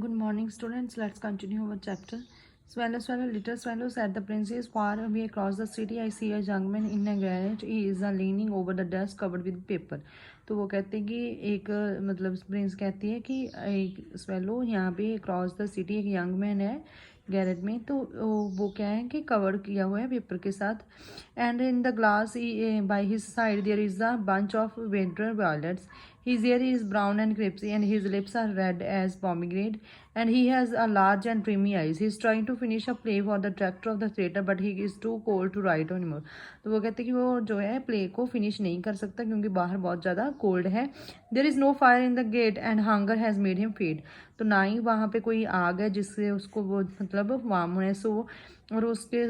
Good morning, students. Let's continue our chapter. Swallow, swallow, little swallow, said the princess. Far away across the city, I see a young man in a garage. He is leaning over the desk covered with paper. तो वो कहते हैं कि एक मतलब Prince कहती है कि एक स्वेलो यहाँ पे क्रॉस द सिटी एक यंग मैन है गैरेज में। तो वो क्या है कि कवर किया हुआ है पेपर के साथ। And in the glass by his side there is a bunch of winter violets. His hair is brown and crispy, and his lips are red as pomegranate, and he has a large and dreamy eyes. He's trying to finish a play for the director of the theater, but he is too cold to write anymore. तो वो कहते हैं कि वो जो है play को finish नहीं कर सकता क्योंकि बाहर बहुत ज़्यादा कोल्ड है. There is no fire in the gate and hunger has made him fed. तो ना ही वहाँ पे कोई आग है जिससे उसको वो मतलब वार्मनेस हो और उसके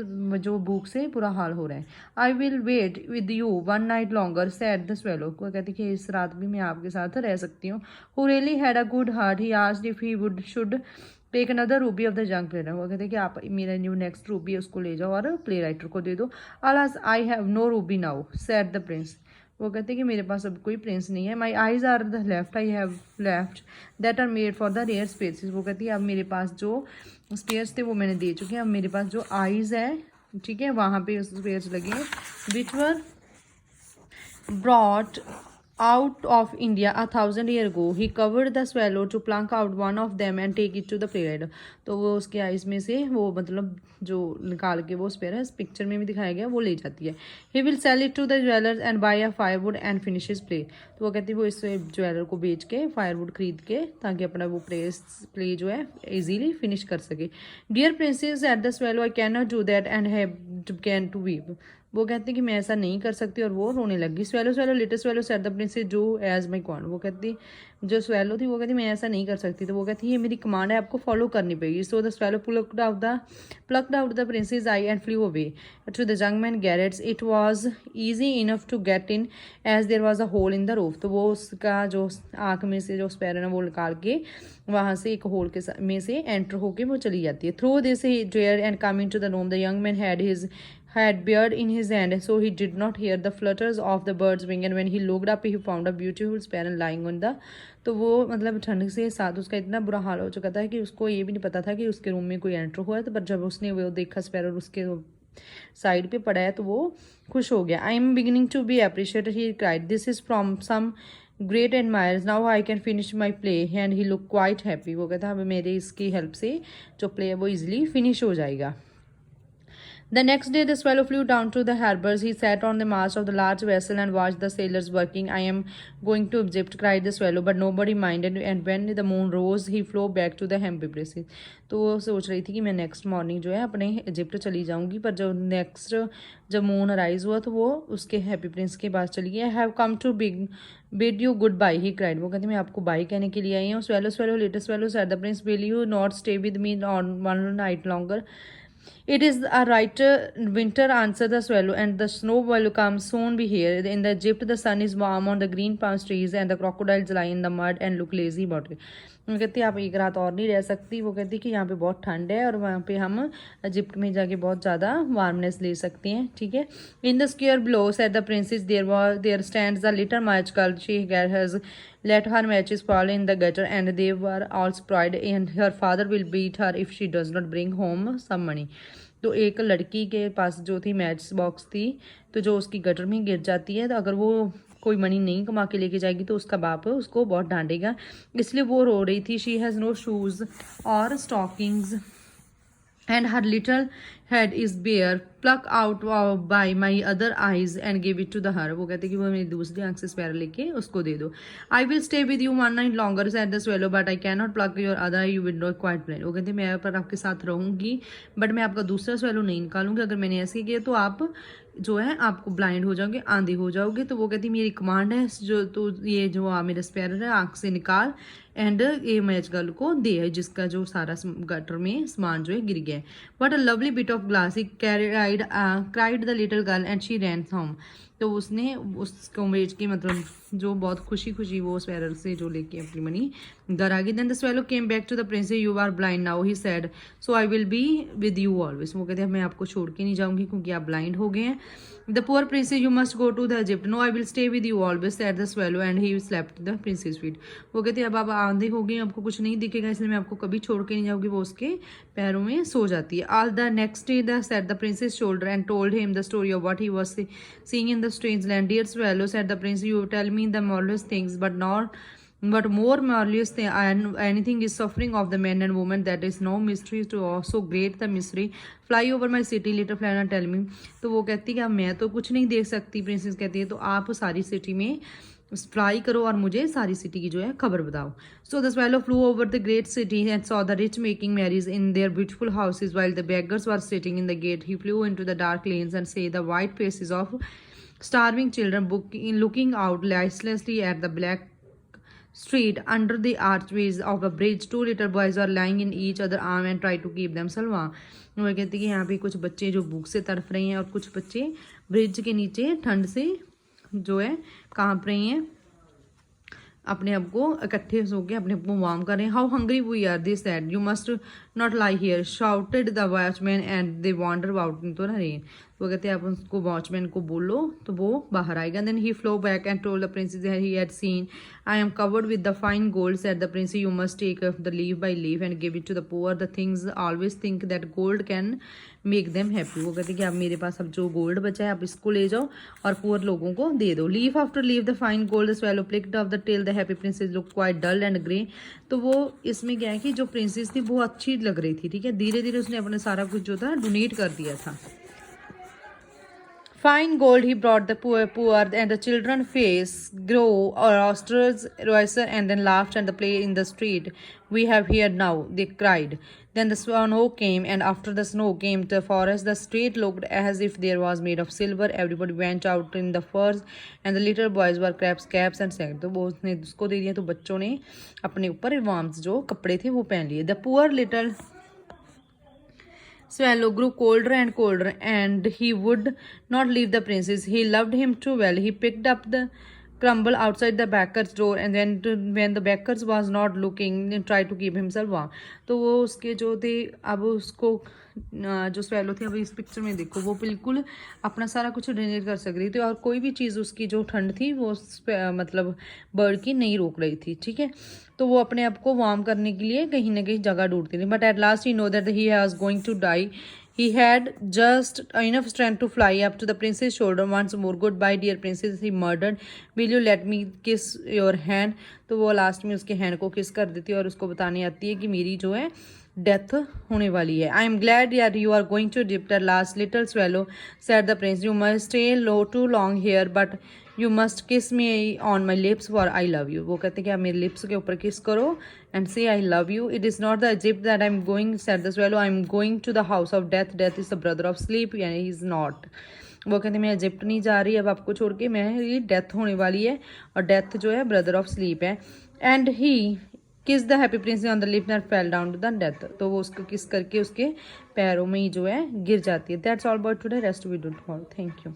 जो भूख से बुरा हाल हो रहा है. I will wait with you one night longer said the swallow. वो कहती कि इस रात भी मैं आपके साथ रह सकती हूँ. Who really had a good heart he asked if he would should take another ruby of the young play. वो कहते हैं कि आप मेरा न्यू नेक्स्ट रूबी है उसको ले जाओ और प्ले राइटर को दे दो. Alas I have no ruby now said the prince. वो कहते हैं कि मेरे पास अब कोई प्रिंस नहीं है. My eyes are the left I have left that are made for the rare species. वो कहती है अब मेरे पास जो स्पेयर्स थे वो मैंने दे चुके हैं. अब मेरे पास जो आईज है ठीक है वहाँ पे स्पेयर्स लगे हैं which were brought out of India 1,000 years ago. He covered the swallow to pluck out one of them and take it to the playwright. तो वो उसके आइज में से वो मतलब जो निकाल के वो स्पेयर है इस पिक्चर में भी दिखाया गया वो ले जाती है. He will sell it to the jewelers and buy a firewood and finish his play. तो वो कहती है वो इस ज्वेलर को बेच के फायरवुड खरीद के ताकि अपना वो प्ले जो है इजीली फिनिश कर सके. Dear princess at the swallow I can not do that and have began to weep. वो कहते हैं कि मैं ऐसा नहीं कर सकती और वो रोने लगी. Swallow swallow little swallow said the princess जो एज माई कमांड. वो कहती जो स्वेलो थी वो कहती मैं ऐसा नहीं कर सकती. तो वो कहती ये मेरी कमांड है आपको फॉलो करनी पड़ेगी. So the swallow plucked out the prince's eye and flew away to the young man garrets. It was easy enough to get in as there was a hole in the roof. तो वो उसका जो आँख में से जो spare है ना वो निकाल के वहाँ से एक होल के में से एंटर होके वो चली जाती है. Through this dare and coming to the room the young man had beard in his hand, so he did not hear the flutters of the bird's wing, and when he looked up he found a beautiful sparrow lying on the. तो वो मतलब ठंड से साथ उसका इतना बुरा हाल हो चुका था कि उसको ये भी नहीं पता था कि उसके रूम में कोई एंटर हुआ है. तो पर जब उसने वो देखा स्पैरो उसके साइड पे पड़ा है तो वो खुश हो गया. I am beginning to be appreciated he cried. This is from some great admirers now I can finish my play and he look quite happy. वो कहता है मेरे इसकी हेल्प से जो प्ले है वो इजिली फिनिश हो जाएगा. The next day, the swallow flew down to the harbors. He sat on the mast of the large vessel and watched the sailors working. I am going to Egypt, cried the swallow, but nobody minded. And when the moon rose, he flew back to the Hypocrisy. तो वो सोच रही थी कि मैं next morning जो है अपने इजिप्ट चली जाऊंगी. पर जब मून राइज हुआ तो वो उसके हैप्पी प्रिंस के पास चली गई. I have come to bid you good bye he cried. वो कहती मैं आपको बाय कहने के लिए आई हूँ. Swallow swallow little swallow said the Prince will you not stay with me on one night longer. It is a right winter, answered the swallow, and the snow will come soon be here. In the Egypt, the sun is warm on the green palm trees, and the crocodiles lie in the mud and look lazy about it. वो कहती है आप एक रात और नहीं रह सकती. वो कहती है कि यहाँ पे बहुत ठंड है और वहाँ पे हम इजिप्ट में जाके बहुत ज़्यादा वार्मनेस ले सकते हैं. ठीक है. In the square below said the princess there stands the little match girl. She has let her matches fall in the gutter and they were all surprised and her father will beat her if she does not bring home some money. तो एक लड़की के पास जो थी match box थी तो जो उसकी गटर में गिर जाती है तो अगर वो कोई मनी नहीं कमा के लेके जाएगी तो उसका बाप उसको बहुत डांटेगा. इसलिए वो रो रही थी. शी हैज़ नो शूज़ और stockings and her little head is bare. Pluck out by my other eyes and give it to the her. वो कहते कि वो मेरी दूसरी आंख से स्पैरो लेके उसको दे दो. I will stay with you one night longer said the swallow, but I cannot pluck your other eye. You will not quite blind. वो कहते मैं पर आपके साथ रहूंगी बट मैं आपका दूसरा स्वेलो नहीं निकालूंगी. अगर मैंने ऐसे किया तो आप जो है आपको ब्लाइंड हो जाओगे, आंधी हो जाओगे. तो वो कहती मेरी कमांड है जो तो ये जो मेरा स्पैरो है आंख से निकाल एंड ये मैच गर्ल को दे है जिसका जो सारा गटर में सामान जो है गिर गया. What a lovely bit of glass he cried the little girl and she rain home. तो उसने उसको बेच के मतलब जो बहुत खुशी खुशी वो स्वेलर से जो लेके अपनी मनी घर आ गई. Then the swallow came back to the prince. You are blind now he said so I will be with you always. वो कहते हैं मैं आपको छोड़ के नहीं जाऊंगी क्योंकि आप ब्लाइंड हो गए हैं. The poor prince you must go to the Egypt. No I will stay with you always said the swallow and he slept the prince's feet. वो कहते हैं अब आप आंधी हो गई, आपको कुछ नहीं दिखेगा, इसलिए मैं आपको कभी छोड़ के नहीं जाऊँगी। वो उसके पैरों में सो जाती है। All the next day the set the prince's shoulder and told him the story of what he was seeing in the strange land. डियर swallow, said the prince, you tell me the marvelous things, but more marvelous than anything is suffering of the men and women. That is no mystery to so great the mystery. Fly over my city, little flower, and tell me. तो वो कहती है कि अब मैं तो कुछ नहीं देख सकती, प्रिंसेस कहती है, तो आप सारी सिटी में फ्लाई करो और मुझे सारी सिटी की जो है खबर बताओ। So the swallow flew over the great city and saw the rich making merries in their beautiful houses while the beggars were sitting in the gate. He flew into the dark lanes and saw the white faces of starving children looking out listlessly at the black street. Under the archways of a bridge, two little boys are lying in each other's arm and try to keep themselves warm. वो कहते हैं कि यहाँ पे कुछ बच्चे जो भूख से तड़फ रहे हैं और कुछ बच्चे ब्रिज के नीचे ठंड से जो है कांप रहे हैं, अपने आप को इकट्ठे हो के अपने आप को वार्म कर रहे हैं। How hungry we are, they said, you must not lie here, shouted the watchman and they wonder about in तो ना रेन। वो कहते हैं आप उसको वॉचमैन को बोलो तो वो बाहर आएगा। Then he flow back and told the princes he had seen, I am covered with the fine gold, said the prince, you must take the leave by leave and give it to the poor, the things always think that gold can make them happy. वो कहते हैं कि आप मेरे पास अब जो gold बचा है आप इसको ले जाओ और पुअर लोगों को दे दो। Leave after leave the fine gold, the swallow picked up the tail, the happy princess looked quite dull and grey। तो वो इसमें क्या है कि जो प्रिंसेस थी वो अच्छी लग रही थी, ठीक है, धीरे धीरे उसने अपने सारा कुछ जो था डोनेट कर दिया था। Fine gold he brought the poor, and the children face grow roosters, roister, and then laughed and the play in the street. We have here now, they cried. Then the snow came, and after the snow came the forest. The street looked as if there was made of silver. Everybody went out in the furs, and the little boys were crabs, caps, and sang. तो वो उसने उसको दे दिया, तो बच्चों ने अपने ऊपर वार्म्स जो कपड़े थे वो पहन लिए। The poor little swallow grew colder and colder, and he would not leave the princess. He loved him too well. He picked up the crumble outside the baker's door, and then when the baker's was not looking, he tried to keep himself warm. तो वो उसके जो थे, अब उसको जो swallow थी, अब इस पिक्चर में देखो वो बिल्कुल अपना सारा कुछ डोनेट कर सक रही थी और कोई भी चीज़ उसकी जो ठंड थी वो मतलब बर्ड की नहीं रोक रही थी, ठीक है। तो वो अपने आप को वार्म करने के लिए कहीं ना कहीं जगह ढूंढती थी। But at last he know that he was going to die. He had just enough strength to fly up to the prince's shoulder once more. Goodbye, dear princess, he murmured. Will you let me kiss your hand? तो वो last में उसके hand को किस कर देती है और उसको बताने आती है कि मेरी जो है डेथ होने वाली है। आई एम ग्लैड यार you are going to dip the last little swallow, said the prince. You must stay too long here, but you must kiss me on my lips for I love you. वो कहते हैं कि आप मेरे lips के ऊपर किस करो and say I love you. It is not the Egypt that I'm going, said the swallow. I'm going to the house of death. Death is the brother of sleep, यानी he is not. वो कहते हैं मैं Egypt नहीं जा रही अब आपको छोड़ के, मैं ये डेथ होने वाली है और डेथ जो है ब्रदर ऑफ स्लीप है। And he kiss the happy prince on the lip and fell down to the death. तो वो उसको किस करके उसके पैरों में ही जो है गिर जाती है। That's all about today, rest we do tomorrow. Thank you.